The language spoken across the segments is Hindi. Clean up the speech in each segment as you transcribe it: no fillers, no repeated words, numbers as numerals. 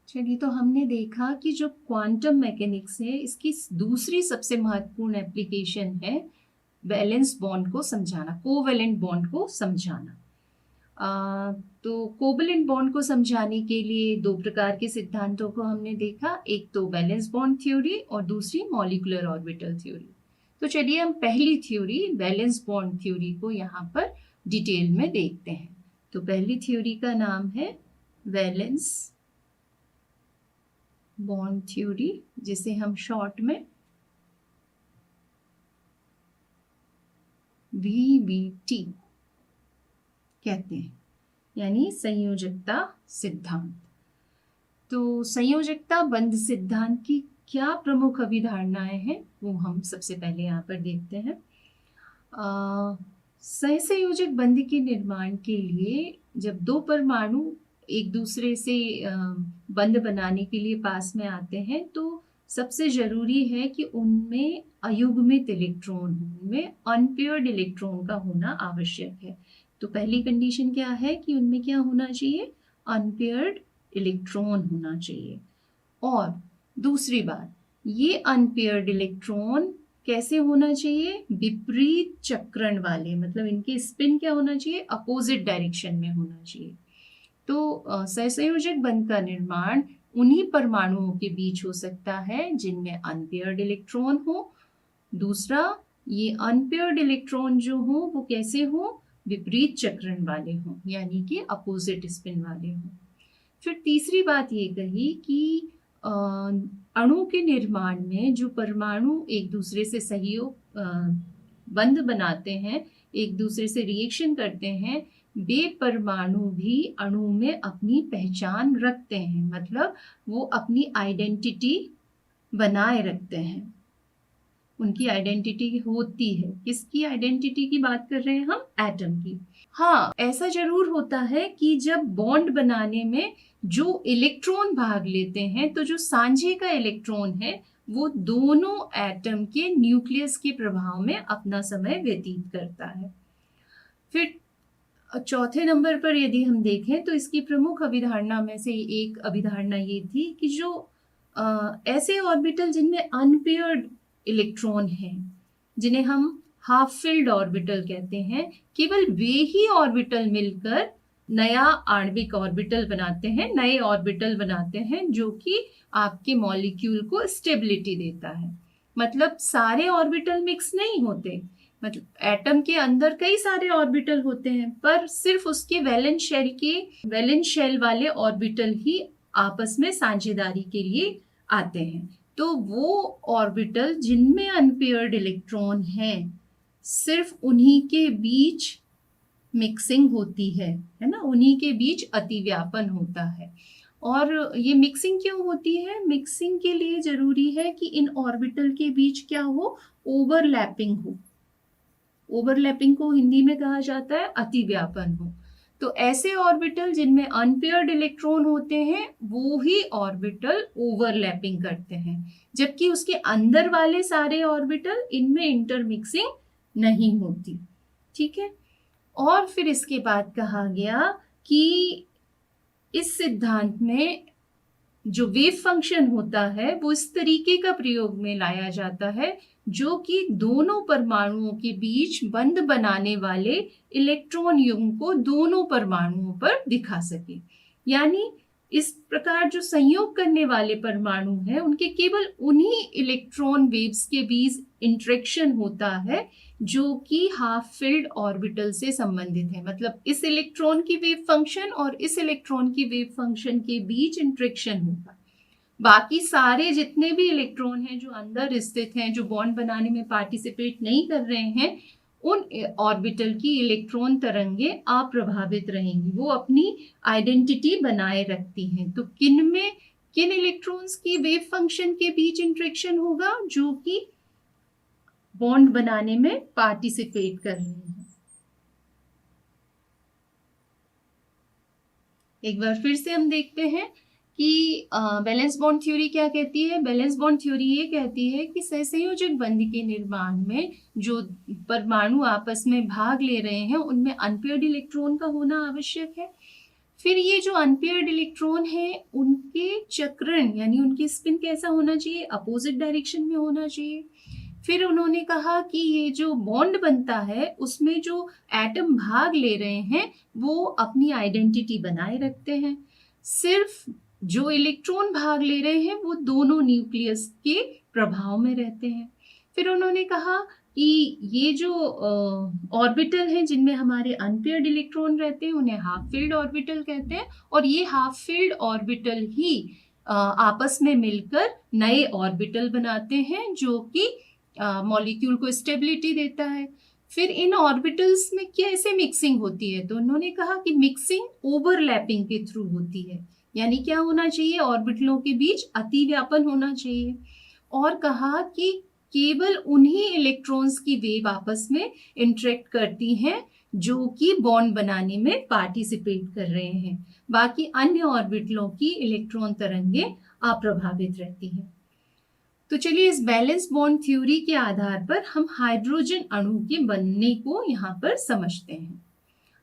चलिए, तो हमने देखा कि जो क्वांटम मैकेनिक्स है इसकी दूसरी सबसे महत्वपूर्ण एप्लीकेशन है वैलेंस बॉन्ड को समझाना, कोवैलेंट बॉन्ड को समझाना। तो कोवैलेंट बॉन्ड को समझाने के लिए दो प्रकार के सिद्धांतों को हमने देखा, एक तो वैलेंस बॉन्ड थ्योरी और दूसरी मॉलिक्यूलर ऑर्बिटल थ्योरी। तो चलिए हम पहली थ्योरी वैलेंस बॉन्ड थ्योरी को यहाँ पर डिटेल में देखते हैं। तो पहली थ्योरी का नाम है वैलेंस बॉन्ड थ्योरी, जिसे हम शॉर्ट में VBT कहते हैं, यानी संयोजकता सिद्धांत। तो संयोजकता बंध सिद्धांत की क्या प्रमुख अभिधारणाएं हैं वो हम सबसे पहले यहाँ पर देखते हैं। सहसंयोजक बंध के निर्माण के लिए जब दो परमाणु एक दूसरे से बंध बनाने के लिए पास में आते हैं तो सबसे जरूरी है कि उनमें अयुग्मित इलेक्ट्रॉन हो, उनमें अनपेयर्ड इलेक्ट्रॉन का होना आवश्यक है। तो पहली कंडीशन क्या है कि उनमें क्या होना चाहिए, अनपेयर्ड इलेक्ट्रॉन होना चाहिए। और दूसरी बात, ये अनपेयर्ड इलेक्ट्रॉन कैसे होना चाहिए, विपरीत चक्रण वाले, मतलब इनके स्पिन क्या होना चाहिए, अपोजिट डायरेक्शन में होना चाहिए। तो सहसंयोजक बंध का निर्माण उन्हीं परमाणुओं के बीच हो सकता है जिनमें अनपेयर्ड इलेक्ट्रॉन हो। दूसरा, ये अनपेयर्ड इलेक्ट्रॉन जो हो वो कैसे हो, विपरीत चक्रण वाले हों, यानी कि अपोजिट स्पिन वाले हों। फिर तीसरी बात ये कही कि अणु के निर्माण में जो परमाणु एक दूसरे से सहयोग बंध बनाते हैं, एक दूसरे से रिएक्शन करते हैं, वे परमाणु भी अणु में अपनी पहचान रखते हैं, मतलब वो अपनी आइडेंटिटी बनाए रखते हैं, उनकी आइडेंटिटी होती है। किसकी आइडेंटिटी की बात कर रहे हैं हम, एटम की। हाँ, ऐसा जरूर होता है कि जब बॉन्ड बनाने में जो इलेक्ट्रॉन भाग लेते हैं तो जो सांझे का इलेक्ट्रॉन है वो दोनों एटम के न्यूक्लियस के प्रभाव में अपना समय व्यतीत करता है। फिर चौथे नंबर पर यदि हम देखें तो इसकी प्रमुख अभिधारणा में से एक अभिधारणा ये थी कि जो ऐसे ऑर्बिटल जिनमें अनपेयर्ड इलेक्ट्रॉन हैं, जिन्हें हम हाफ फिल्ड ऑर्बिटल कहते हैं, केवल वे ही ऑर्बिटल मिलकर नया आणविक ऑर्बिटल बनाते हैं, नए ऑर्बिटल बनाते हैं जो कि आपके मॉलिक्यूल को स्टेबिलिटी देता है। मतलब सारे ऑर्बिटल मिक्स नहीं होते, मतलब एटम के अंदर कई सारे ऑर्बिटल होते हैं पर सिर्फ उसके वैलेंस शेल वाले ऑर्बिटल ही आपस में साझेदारी के लिए आते हैं। तो वो ऑर्बिटल जिनमें अनपेयर्ड इलेक्ट्रॉन हैं, सिर्फ उन्हीं के बीच मिक्सिंग होती है ना, उन्हीं के बीच अतिव्यापन होता है। और ये मिक्सिंग क्यों होती है, मिक्सिंग के लिए जरूरी है कि इन ऑर्बिटल के बीच क्या हो, ओवरलैपिंग हो। ओवरलैपिंग को हिंदी में कहा जाता है अतिव्यापन हो। तो ऐसे ऑर्बिटल जिनमें अनपेयर्ड इलेक्ट्रॉन होते हैं वो ही ऑर्बिटल ओवरलैपिंग करते हैं, जबकि उसके अंदर वाले सारे ऑर्बिटल इनमें इंटरमिक्सिंग नहीं होती। ठीक है। और फिर इसके बाद कहा गया कि इस सिद्धांत में जो वेव फंक्शन होता है वो इस तरीके का प्रयोग में लाया जाता है जो कि दोनों परमाणुओं के बीच बंध बनाने वाले इलेक्ट्रॉन युग्म को दोनों परमाणुओं पर दिखा सके। यानी इस प्रकार जो संयोग करने वाले परमाणु हैं उनके केवल उन्हीं इलेक्ट्रॉन वेव्स के बीच इंटरेक्शन होता है जो कि हाफ फिल्ड ऑर्बिटल से संबंधित है। मतलब इस इलेक्ट्रॉन की वेव फंक्शन और इस इलेक्ट्रॉन की वेव फंक्शन के बीच इंटरेक्शन होगा। बाकी सारे जितने भी इलेक्ट्रॉन हैं जो अंदर स्थित हैं, जो बॉन्ड बनाने में पार्टिसिपेट नहीं कर रहे हैं, उन ऑर्बिटल की इलेक्ट्रॉन तरंगे अप्रभावित रहेंगी, वो अपनी आइडेंटिटी बनाए रखती हैं। तो किन इलेक्ट्रॉन्स की वेव फंक्शन के बीच इंटरेक्शन होगा, जो कि बॉन्ड बनाने में पार्टिसिपेट कर रहे हैं। एक बार फिर से हम देखते हैं कि बैलेंस बॉन्ड थ्योरी क्या कहती है। बैलेंस बॉन्ड थ्योरी ये कहती है कि सहसंयोजक बंध के निर्माण में जो परमाणु आपस में भाग ले रहे हैं उनमें अनपेयर्ड इलेक्ट्रॉन का होना आवश्यक है। फिर ये जो अनपेयर्ड इलेक्ट्रॉन है उनके चक्रण यानी उनकी स्पिन कैसा होना चाहिए, अपोजिट डायरेक्शन में होना चाहिए। फिर उन्होंने कहा कि ये जो बॉन्ड बनता है उसमें जो एटम भाग ले रहे हैं वो अपनी आइडेंटिटी बनाए रखते हैं, सिर्फ जो इलेक्ट्रॉन भाग ले रहे हैं वो दोनों न्यूक्लियस के प्रभाव में रहते हैं। फिर उन्होंने कहा कि ये जो ऑर्बिटल हैं जिनमें हमारे अनपेयर्ड इलेक्ट्रॉन रहते हैं उन्हें हाफ फिल्ड ऑर्बिटल कहते हैं, और ये हाफ फिल्ड ऑर्बिटल ही आपस में मिलकर नए ऑर्बिटल बनाते हैं जो कि मॉलिक्यूल को स्टेबिलिटी देता है। फिर इन ऑर्बिटल्स में कैसे मिक्सिंग होती है, तो उन्होंने कहा कि मिक्सिंग ओवरलैपिंग के थ्रू होती है, यानी क्या होना चाहिए, ऑर्बिटलों के बीच अतिव्यापन होना चाहिए। और कहा कि केवल उन्हीं इलेक्ट्रॉन्स की वेव आपस में इंटरेक्ट करती हैं जो कि बॉन्ड बनाने में पार्टिसिपेट कर रहे हैं, बाकी अन्य ऑर्बिटलों की इलेक्ट्रॉन तरंगें अप्रभावित रहती हैं। तो चलिए इस बैलेंस बॉन्ड थ्योरी के आधार पर हम हाइड्रोजन अणु के बनने को यहाँ पर समझते हैं।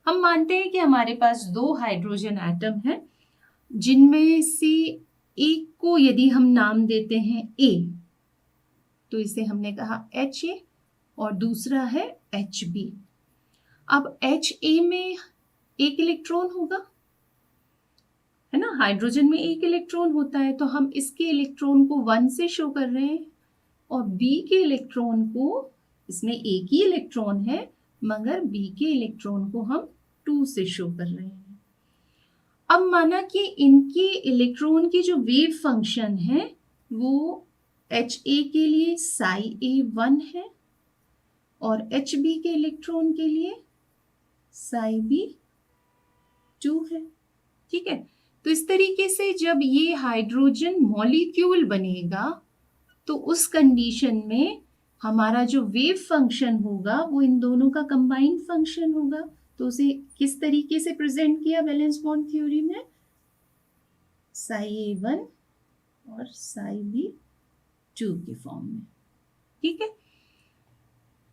हम मानते हैं कि हमारे पास 2 हाइड्रोजन एटम हैं जिनमें से एक को यदि हम नाम देते हैं A, तो इसे हमने कहा HA और दूसरा है HB। अब HA में एक इलेक्ट्रॉन होगा, है ना, हाइड्रोजन में एक इलेक्ट्रॉन होता है, तो हम इसके इलेक्ट्रॉन को 1 से शो कर रहे हैं, और B के इलेक्ट्रॉन को, इसमें एक ही इलेक्ट्रॉन है मगर B के इलेक्ट्रॉन को हम 2 से शो कर रहे हैं। अब माना कि इनके इलेक्ट्रॉन की जो वेव फंक्शन है वो HA के लिए psi A 1 है और HB के इलेक्ट्रॉन के लिए psi B 2 है। ठीक है, तो इस तरीके से जब ये हाइड्रोजन मॉलिक्यूल बनेगा तो उस कंडीशन में हमारा जो वेव फंक्शन होगा वो इन दोनों का कंबाइंड फंक्शन होगा। तो उसे किस तरीके से प्रेजेंट किया बैलेंस बॉन्ड थ्योरी में, psi A1 और psi B2 के फॉर्म में। ठीक है,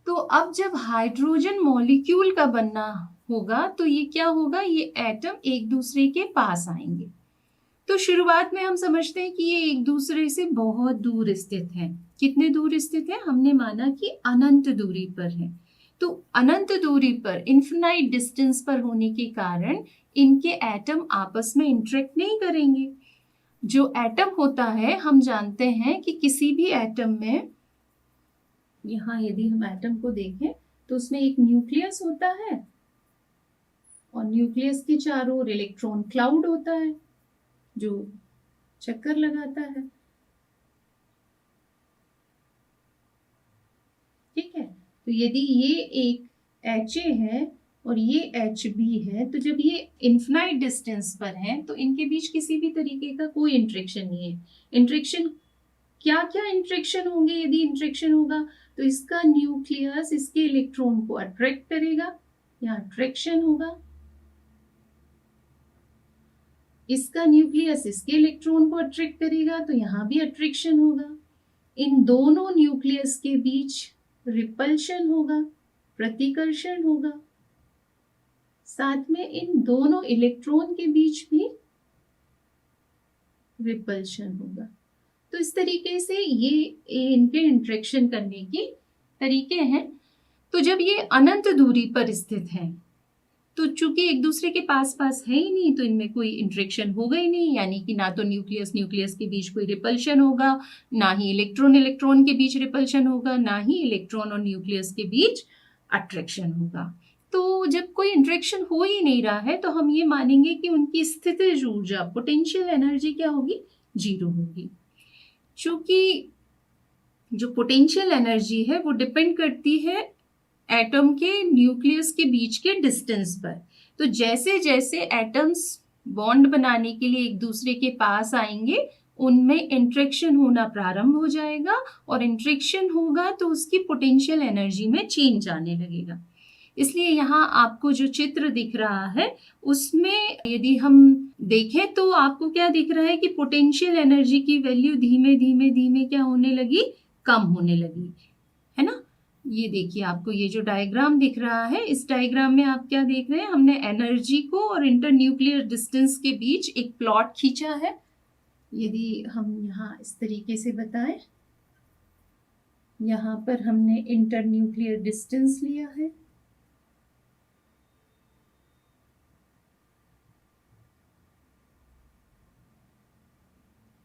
तो अब जब हाइड्रोजन मॉलिक्यूल का बनना होगा तो ये क्या होगा, ये एटम एक दूसरे के पास आएंगे। तो शुरुआत में हम समझते हैं कि ये एक दूसरे से बहुत दूर स्थित हैं। कितने दूर स्थित हैं, हमने माना कि अनंत दूरी पर है। तो अनंत दूरी पर, इन्फिनाइट डिस्टेंस पर होने के कारण इनके एटम आपस में इंटरेक्ट नहीं करेंगे। जो एटम होता है, हम जानते हैं कि किसी भी एटम में, यहाँ यदि हम एटम को देखें तो उसमें एक न्यूक्लियस होता है और न्यूक्लियस के चारों ओर इलेक्ट्रॉन क्लाउड होता है जो चक्कर लगाता है। ठीक है, तो यदि ये एक HA है और ये HB है, तो जब ये इन्फिनाइट डिस्टेंस पर है तो इनके बीच किसी भी तरीके का कोई इंटरेक्शन नहीं है। इंटरेक्शन क्या क्या इंटरेक्शन होंगे, यदि इंटरेक्शन होगा तो इसका न्यूक्लियस इसके इलेक्ट्रॉन को अट्रैक्ट करेगा, यहाँ अट्रैक्शन होगा, इसका न्यूक्लियस इसके इलेक्ट्रॉन को अट्रैक्ट करेगा तो यहाँ भी अट्रैक्शन होगा। इन दोनों न्यूक्लियस के बीच रिपल्शन होगा, प्रतिकर्षण होगा, साथ में इन दोनों इलेक्ट्रॉन के बीच भी रिपल्शन होगा। तो इस तरीके से ये इनके इंटरेक्शन करने की तरीके हैं। तो जब ये अनंत दूरी पर स्थित हैं तो चूंकि एक दूसरे के पास पास है ही नहीं तो इनमें कोई इंटरेक्शन होगा ही नहीं, यानी कि ना तो न्यूक्लियस न्यूक्लियस के बीच कोई रिपल्शन होगा, ना ही इलेक्ट्रॉन इलेक्ट्रॉन के बीच रिपल्शन होगा, ना ही इलेक्ट्रॉन और न्यूक्लियस के बीच अट्रैक्शन होगा। तो जब कोई इंटरेक्शन हो ही नहीं रहा है तो हम ये मानेंगे कि उनकी स्थितिज ऊर्जा, पोटेंशियल एनर्जी क्या होगी, 0 होगी। चूंकि जो पोटेंशियल एनर्जी है वो डिपेंड करती है एटम के न्यूक्लियस के बीच के डिस्टेंस पर। तो जैसे जैसे एटम्स बॉन्ड बनाने के लिए एक दूसरे के पास आएंगे उनमें इंटरेक्शन होना प्रारंभ हो जाएगा, और इंटरेक्शन होगा तो उसकी पोटेंशियल एनर्जी में चेंज आने लगेगा। इसलिए यहाँ आपको जो चित्र दिख रहा है उसमें यदि हम देखें तो आपको क्या दिख रहा है कि पोटेंशियल एनर्जी की वैल्यू धीमे धीमे धीमे क्या होने लगी, कम होने लगी, है ना। ये देखिए, आपको ये जो डायग्राम दिख रहा है, इस डायग्राम में आप क्या देख रहे हैं, हमने एनर्जी को और इंटरन्यूक्लियर डिस्टेंस के बीच एक प्लॉट खींचा है। यदि हम यहाँ इस तरीके से बताएं, यहाँ पर हमने इंटरन्यूक्लियर डिस्टेंस लिया है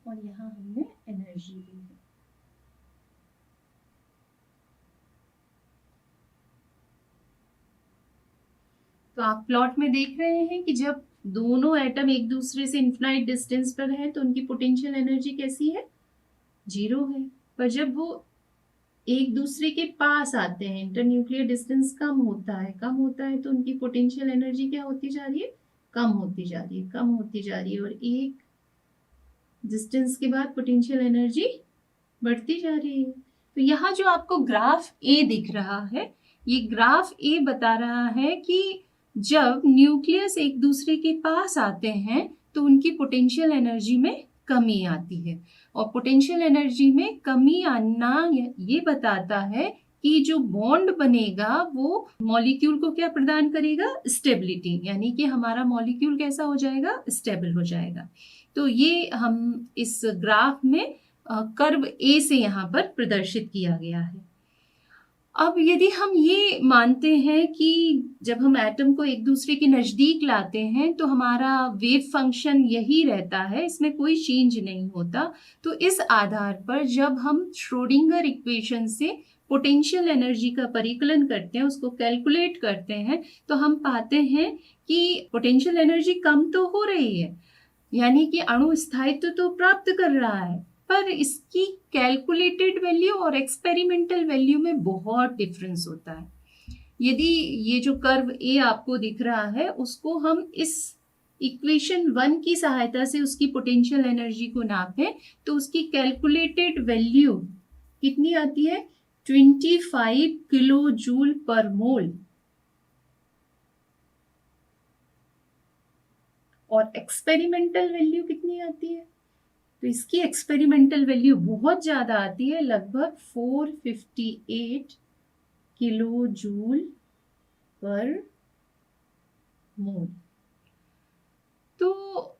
और यहाँ हमने एनर्जी ली है। तो आप प्लॉट में देख रहे हैं कि जब दोनों एटम एक दूसरे से इन्फिनाइट डिस्टेंस पर हैं तो उनकी पोटेंशियल एनर्जी कैसी है, 0 है। पर जब वो एक दूसरे के पास आते हैं, इंटरन्यूक्लियर डिस्टेंस कम होता है तो उनकी पोटेंशियल एनर्जी क्या होती जा रही है, कम होती जा रही है, कम होती जा रही है, और एक डिस्टेंस के बाद पोटेंशियल एनर्जी बढ़ती जा रही है। तो यहाँ जो आपको ग्राफ ए दिख रहा है, ये ग्राफ ए बता रहा है कि जब न्यूक्लियस एक दूसरे के पास आते हैं तो उनकी पोटेंशियल एनर्जी में कमी आती है, और पोटेंशियल एनर्जी में कमी आना ये बताता है कि जो बॉन्ड बनेगा वो मॉलिक्यूल को क्या प्रदान करेगा, स्टेबिलिटी, यानी कि हमारा मॉलिक्यूल कैसा हो जाएगा, स्टेबल हो जाएगा। तो ये हम इस ग्राफ में कर्व ए से यहाँ पर प्रदर्शित किया गया है। अब यदि हम ये मानते हैं कि जब हम एटम को एक दूसरे के नज़दीक लाते हैं तो हमारा वेव फंक्शन यही रहता है, इसमें कोई चेंज नहीं होता, तो इस आधार पर जब हम श्रोडिंगर इक्वेशन से पोटेंशियल एनर्जी का परिकलन करते हैं, उसको कैलकुलेट करते हैं, तो हम पाते हैं कि पोटेंशियल एनर्जी कम तो हो रही है, यानी कि अणु स्थायित्व तो प्राप्त कर रहा है, पर इसकी कैलकुलेटेड वैल्यू और एक्सपेरिमेंटल वैल्यू में बहुत डिफरेंस होता है। यदि ये जो कर्व ए आपको दिख रहा है उसको हम इस इक्वेशन 1 की सहायता से उसकी पोटेंशियल एनर्जी को नापें तो उसकी कैलकुलेटेड वैल्यू कितनी आती है, 25 किलो जूल पर मोल, और एक्सपेरिमेंटल वैल्यू कितनी आती है, तो इसकी एक्सपेरिमेंटल वैल्यू बहुत ज़्यादा आती है, लगभग 458 किलो जूल पर मोल। तो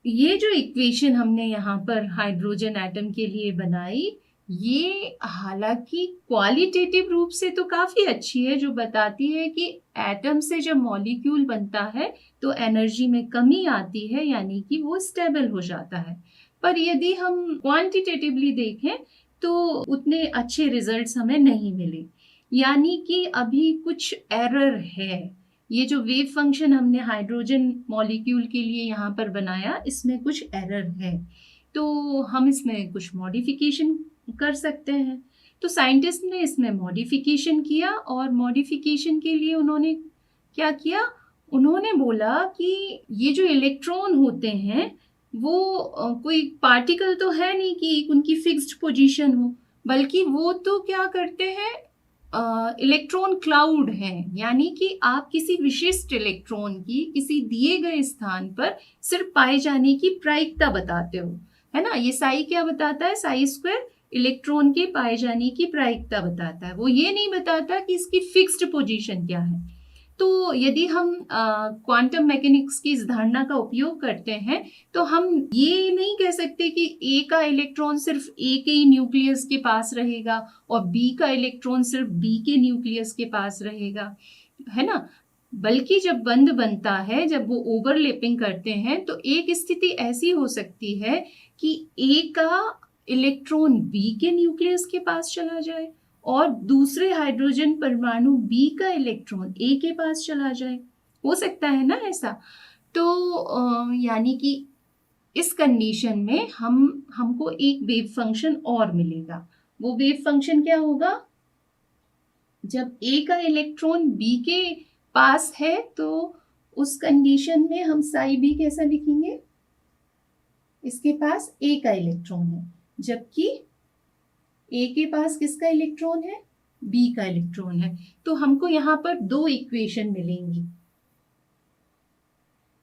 ये जो इक्वेशन हमने यहाँ पर हाइड्रोजन एटम के लिए बनाई, ये हालांकि क्वालिटेटिव रूप से तो काफ़ी अच्छी है, जो बताती है कि एटम से जब मॉलिक्यूल बनता है तो एनर्जी में कमी आती है, यानी कि वो स्टेबल हो जाता है। पर यदि हम क्वांटिटेटिवली देखें तो उतने अच्छे रिजल्ट्स हमें नहीं मिले, यानी कि अभी कुछ एरर है। ये जो वेव फंक्शन हमने हाइड्रोजन मॉलिक्यूल के लिए यहाँ पर बनाया, इसमें कुछ एरर है, तो हम इसमें कुछ मॉडिफिकेशन कर सकते हैं। तो साइंटिस्ट ने इसमें मॉडिफिकेशन किया, और मॉडिफिकेशन के लिए उन्होंने क्या किया, उन्होंने बोला कि ये जो इलेक्ट्रॉन होते हैं वो कोई पार्टिकल तो है नहीं कि उनकी फिक्स्ड पोजीशन हो, बल्कि वो तो क्या करते हैं, इलेक्ट्रॉन क्लाउड है, यानी कि आप किसी विशिष्ट इलेक्ट्रॉन की किसी दिए गए स्थान पर सिर्फ पाए जाने की प्रायिकता बताते हो, है ना। ये साई क्या बताता है, साई स्क्वायर इलेक्ट्रॉन के पाए जाने की प्रायिकता बताता है, वो ये नहीं बताता कि इसकी फिक्स्ड पोजीशन क्या है। तो यदि हम क्वांटम मैकेनिक्स की इस धारणा का उपयोग करते हैं तो हम ये नहीं कह सकते कि ए का इलेक्ट्रॉन सिर्फ ए के ही न्यूक्लियस के पास रहेगा और बी का इलेक्ट्रॉन सिर्फ बी के न्यूक्लियस के पास रहेगा, है ना। बल्कि जब बंध बनता है, जब वो ओवरलैपिंग करते हैं, तो एक स्थिति ऐसी हो सकती है कि ए का इलेक्ट्रॉन बी के न्यूक्लियस के पास चला जाए और दूसरे हाइड्रोजन परमाणु बी का इलेक्ट्रॉन ए के पास चला जाए, हो सकता है ना ऐसा। तो यानी कि इस कंडीशन में हमको एक वेव फंक्शन और मिलेगा। वो वेव फंक्शन क्या होगा, जब ए का इलेक्ट्रॉन बी के पास है तो उस कंडीशन में हम साई बी कैसा लिखेंगे, इसके पास ए का इलेक्ट्रॉन है, जबकि ए के पास किसका इलेक्ट्रॉन है, बी का इलेक्ट्रॉन है। तो हमको यहाँ पर दो इक्वेशन मिलेंगी,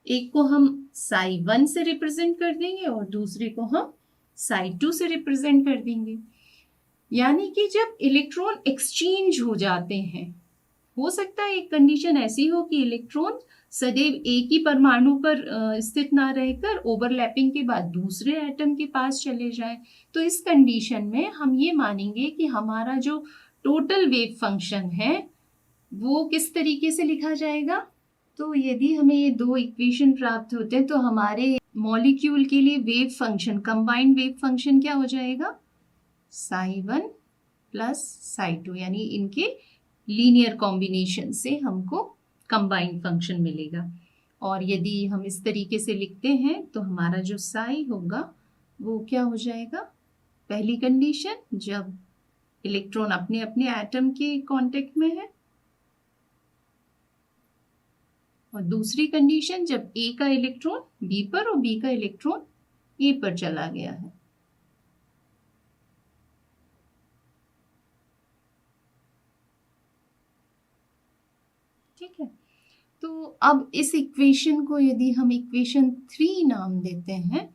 एक को हम साई 1 से रिप्रेजेंट कर देंगे और दूसरे को हम साई 2 से रिप्रेजेंट कर देंगे। यानी कि जब इलेक्ट्रॉन एक्सचेंज हो जाते हैं, हो सकता है एक कंडीशन ऐसी हो कि इलेक्ट्रॉन सदैव एक ही परमाणु पर स्थित ना रहकर ओवरलैपिंग के बाद दूसरे एटम के पास चले जाए। तो इस कंडीशन में हम ये मानेंगे कि हमारा जो टोटल वेव फंक्शन है वो किस तरीके से लिखा जाएगा। तो यदि हमें ये दो इक्वेशन प्राप्त होते हैं तो हमारे मॉलिक्यूल के लिए wave function, combined wave function क्या हो जाएगा, psi1 प्लस psi2, यानी इनके लीनियर कॉम्बिनेशन से हमको कंबाइंड फंक्शन मिलेगा। और यदि हम इस तरीके से लिखते हैं तो हमारा जो साई होगा वो क्या हो जाएगा, पहली कंडीशन जब इलेक्ट्रॉन अपने अपने एटम के कांटेक्ट में है, और दूसरी कंडीशन जब ए का इलेक्ट्रॉन बी पर और बी का इलेक्ट्रॉन ए पर चला गया है। ठीक है, तो अब इस इक्वेशन को यदि हम इक्वेशन 3 नाम देते हैं,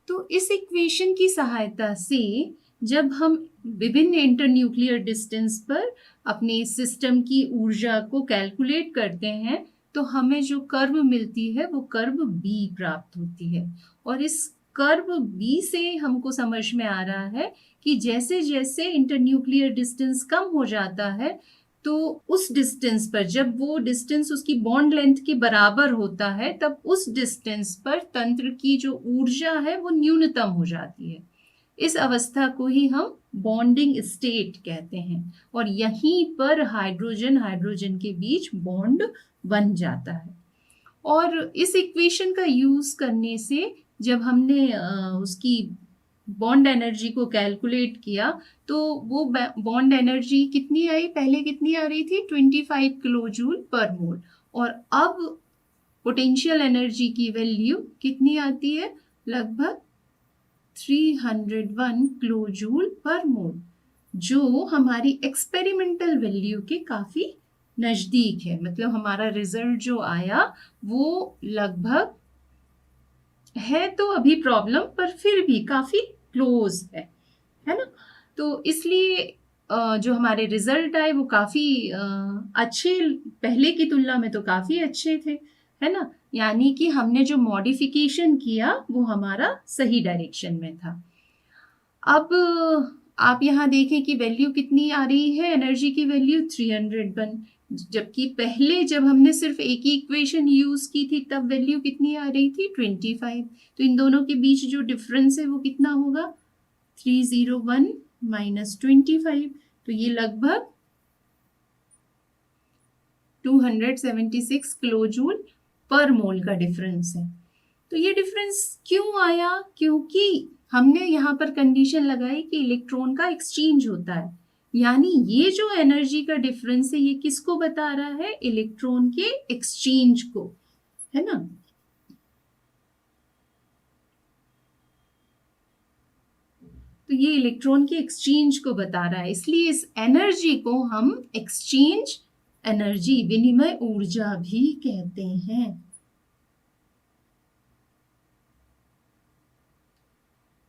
तो इस इक्वेशन की सहायता से जब हम विभिन्न इंटरन्यूक्लियर डिस्टेंस पर अपने सिस्टम की ऊर्जा को कैलकुलेट करते हैं तो हमें जो कर्व मिलती है वो कर्व बी प्राप्त होती है। और इस कर्व बी से हमको समझ में आ रहा है कि जैसे जैसे इंटरन्यूक्लियर डिस्टेंस कम हो जाता है तो उस डिस्टेंस पर, जब वो डिस्टेंस उसकी बॉन्ड लेंथ के बराबर होता है, तब उस डिस्टेंस पर तंत्र की जो ऊर्जा है वो न्यूनतम हो जाती है। इस अवस्था को ही हम बॉन्डिंग स्टेट कहते हैं, और यहीं पर हाइड्रोजन हाइड्रोजन के बीच बॉन्ड बन जाता है। और इस इक्वेशन का यूज करने से जब हमने उसकी बॉन्ड एनर्जी को कैलकुलेट किया तो वो बॉन्ड एनर्जी कितनी आई, पहले कितनी आ रही थी 25 किलो जूल पर मोल, और अब पोटेंशियल एनर्जी की वैल्यू कितनी आती है, लगभग 301 किलो जूल पर मोल, जो हमारी एक्सपेरिमेंटल वैल्यू के काफी नजदीक है। मतलब हमारा रिजल्ट जो आया वो लगभग है, तो अभी प्रॉब्लम, पर फिर भी काफी क्लोज है ना। तो इसलिए जो हमारे रिजल्ट आए वो काफी अच्छे, पहले की तुलना में तो काफी अच्छे थे, है ना। यानी कि हमने जो मॉडिफिकेशन किया वो हमारा सही डायरेक्शन में था। अब आप यहाँ देखें कि वैल्यू कितनी आ रही है, एनर्जी की वैल्यू 301, जबकि पहले जब हमने सिर्फ एक ही इक्वेशन यूज की थी तब वैल्यू कितनी आ रही थी 25। तो इन दोनों के बीच जो डिफरेंस है वो कितना होगा, 301 माइनस 25, तो ये लगभग 276 किलो जूल पर मोल का डिफरेंस है। तो ये डिफरेंस क्यों आया, क्योंकि हमने यहाँ पर कंडीशन लगाई कि इलेक्ट्रॉन का एक्सचेंज होता है, यानी ये जो एनर्जी का डिफरेंस है ये किसको बता रहा है, इलेक्ट्रॉन के एक्सचेंज को, है ना। तो ये इलेक्ट्रॉन के एक्सचेंज को बता रहा है, इसलिए इस एनर्जी को हम एक्सचेंज एनर्जी, विनिमय ऊर्जा भी कहते हैं।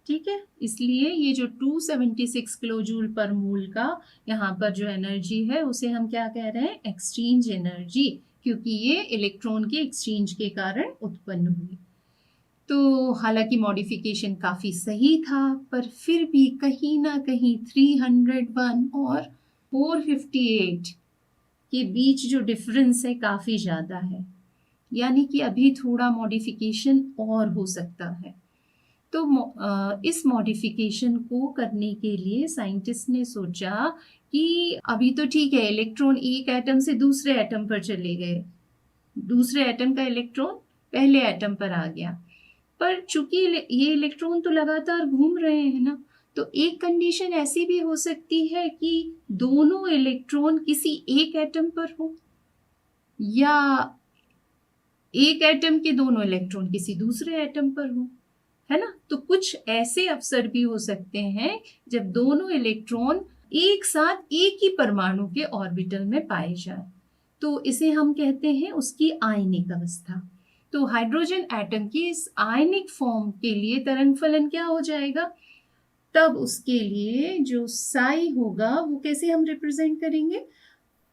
ठीक है, इसलिए ये जो 276 किलो जूल पर मोल का यहाँ पर जो एनर्जी है उसे हम क्या कह रहे हैं, एक्सचेंज एनर्जी, क्योंकि ये इलेक्ट्रॉन के एक्सचेंज के कारण उत्पन्न हुई। तो हालांकि मॉडिफिकेशन काफी सही था, पर फिर भी कहीं ना कहीं 301 और 458 के बीच जो डिफरेंस है काफी ज्यादा है, यानी कि अभी थोड़ा मॉडिफिकेशन और हो सकता है। तो इस मॉडिफिकेशन को करने के लिए साइंटिस्ट ने सोचा कि अभी तो ठीक है, इलेक्ट्रॉन एक एटम से दूसरे एटम पर चले गए, दूसरे एटम का इलेक्ट्रॉन पहले एटम पर आ गया, पर चूंकि ये इलेक्ट्रॉन तो लगातार घूम रहे हैं ना, तो एक कंडीशन ऐसी भी हो सकती है कि दोनों इलेक्ट्रॉन किसी एक एटम पर हो, या एक एटम के दोनों इलेक्ट्रॉन किसी दूसरे एटम पर हो, है ना। तो कुछ ऐसे अवसर भी हो सकते हैं जब दोनों इलेक्ट्रॉन एक साथ एक ही परमाणु के ऑर्बिटल में पाए जाए, तो इसे हम कहते हैं उसकी आयनिक अवस्था। तो हाइड्रोजन एटम की इस आयनिक फॉर्म के लिए तरंग फलन क्या हो जाएगा, तब उसके लिए जो साई होगा वो कैसे हम रिप्रेजेंट करेंगे,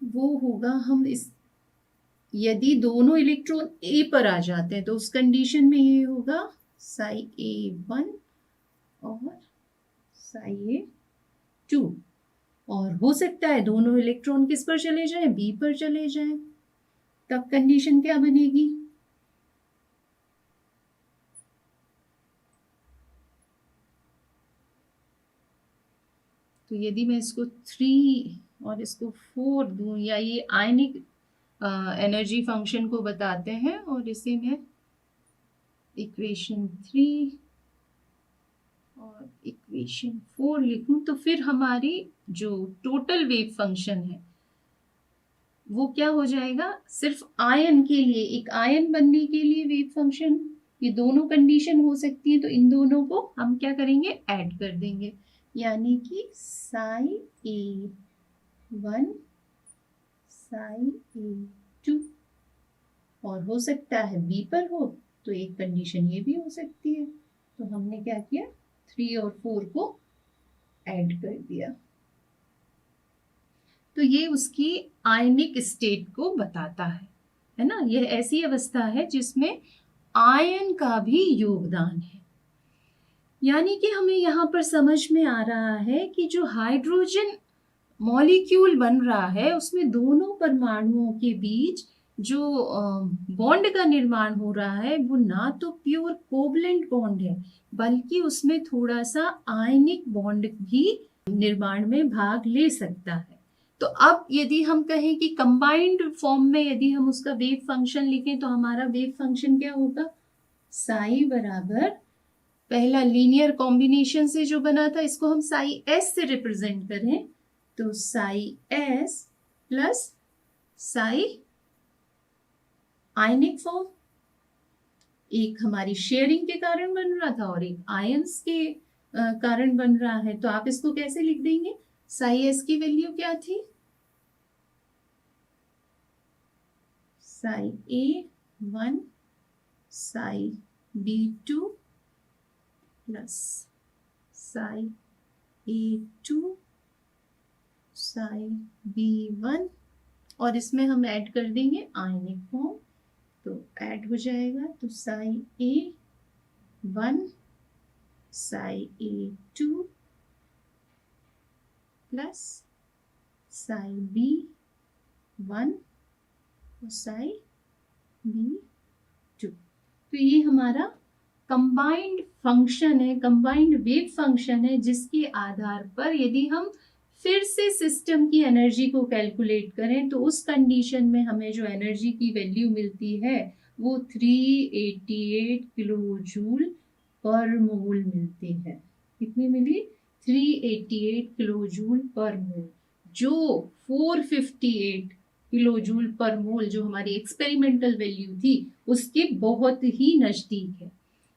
वो होगा हम इस, यदि दोनों इलेक्ट्रॉन ए पर आ जाते हैं तो उस कंडीशन में ये होगा साई A1 और साई A2, और हो सकता है दोनों इलेक्ट्रॉन किस पर चले जाएं, बी पर चले जाएं, तब कंडीशन क्या बनेगी, तो यदि मैं इसको 3 और इसको 4 दूं, या ये आयनिक एनर्जी फंक्शन को बताते हैं, और इसे मैं इक्वेशन 3 और इक्वेशन 4 लिखूं, तो फिर हमारी जो टोटल वेव फंक्शन है वो क्या हो जाएगा, सिर्फ आयन के लिए, एक आयन बनने के लिए वेव फंक्शन, ये दोनों कंडीशन हो सकती है, तो इन दोनों को हम क्या करेंगे, ऐड कर देंगे, यानी कि साई A1 साई A2, और हो सकता है बी पर हो तो एक कंडीशन ये भी हो सकती है, तो हमने क्या किया, 3 और 4 को ऐड कर दिया, तो ये उसकी आयनिक स्टेट को बताता है ना, यह ऐसी अवस्था है जिसमें आयन का भी योगदान है। यानी कि हमें यहाँ पर समझ में आ रहा है कि जो हाइड्रोजन मॉलिक्यूल बन रहा है उसमें दोनों परमाणुओं के बीच जो बॉन्ड का निर्माण हो रहा है वो ना तो प्योर कोवलेंट बॉन्ड है, बल्कि उसमें थोड़ा सा आयनिक बॉन्ड भी निर्माण में भाग ले सकता है। तो अब यदि हम कहें कि कंबाइंड फॉर्म में यदि हम उसका वेव फंक्शन लिखें तो हमारा वेव फंक्शन क्या होगा, साई बराबर, पहला लीनियर कॉम्बिनेशन से जो बना था इसको हम साई एस से रिप्रेजेंट करें तो Sai S plus psi ionic form, एक हमारी शेयरिंग के कारण बन रहा था और एक आयंस के कारण बन रहा है, तो आप इसको कैसे लिख देंगे, साई एस की वैल्यू क्या थी, Sai A1 Sai B2 plus psi A2 Sai B1, और इसमें हम ऐड कर देंगे आयनिक फॉर्म, तो ऐड हो जाएगा, तो Sai A1 Sai A2 plus psi B1 और साई B2, तो ये हमारा कंबाइंड फंक्शन है, कंबाइंड वेव फंक्शन है, जिसके आधार पर यदि हम फिर से सिस्टम की एनर्जी को कैलकुलेट करें तो उस कंडीशन में हमें जो एनर्जी की वैल्यू मिलती है वो 388 किलो जूल पर मोल मिलती है। कितनी मिली, 388 किलो जूल पर मोल, जो 458 किलो जूल पर मोल जो हमारी एक्सपेरिमेंटल वैल्यू थी उसके बहुत ही नजदीक है।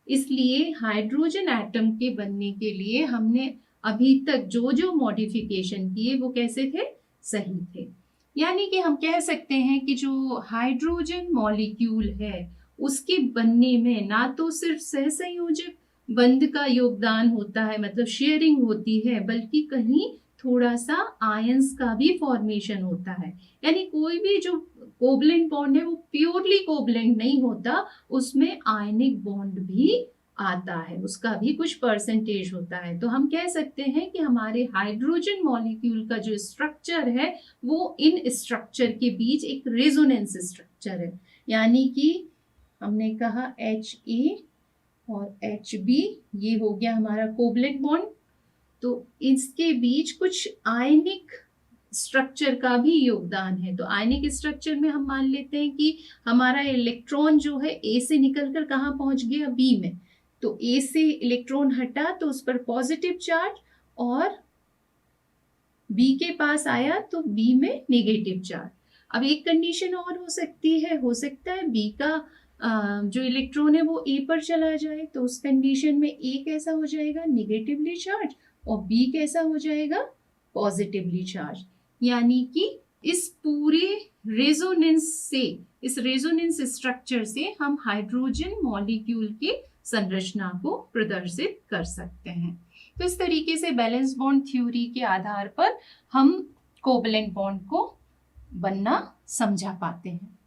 इसलिए हाइड्रोजन एटम के बनने के लिए हमने अभी तक जो जो मॉडिफिकेशन किए वो कैसे थे, सही थे। यानी कि हम कह सकते हैं कि जो हाइड्रोजन मॉलिक्यूल है उसके बनने में ना तो सिर्फ सहसंयोजक बंध का योगदान होता है, मतलब शेयरिंग होती है, बल्कि कहीं थोड़ा सा आयंस का भी फॉर्मेशन होता है। यानी कोई भी जो कोवलेंट बॉन्ड है वो प्योरली कोवलेंट नहीं होता, उसमें आयनिक बॉन्ड भी आता है, उसका भी कुछ परसेंटेज होता है। तो हम कह सकते हैं कि हमारे हाइड्रोजन मॉलिक्यूल का जो स्ट्रक्चर है वो इन स्ट्रक्चर के बीच एक रेजोनेंस स्ट्रक्चर है, यानी कि हमने कहा HA और HB, ये हो गया हमारा कोवलेंट बॉन्ड, तो इसके बीच कुछ आयनिक स्ट्रक्चर का भी योगदान है। तो आयनिक स्ट्रक्चर में हम मान लेते हैं कि हमारा इलेक्ट्रॉन जो है ए से निकलकर कहाँ पहुंच गया, बी में, तो ए से इलेक्ट्रॉन हटा तो उस पर पॉजिटिव चार्ज, और बी के पास आया तो बी में नेगेटिव चार्ज। अब एक कंडीशन और हो सकती है, हो सकता है बी का जो इलेक्ट्रॉन है वो ए पर चला जाए, तो उस कंडीशन में ए कैसा हो जाएगा, नेगेटिवली चार्ज, और बी कैसा हो जाएगा, पॉजिटिवली चार्ज। यानी कि इस पूरे रेजोनेंस से, इस रेजोनेंस स्ट्रक्चर से हम हाइड्रोजन मॉलिक्यूल के संरचना को प्रदर्शित कर सकते हैं। तो इस तरीके से बैलेंस बॉन्ड थ्योरी के आधार पर हम कोवलेंट बॉन्ड को बनना समझा पाते हैं।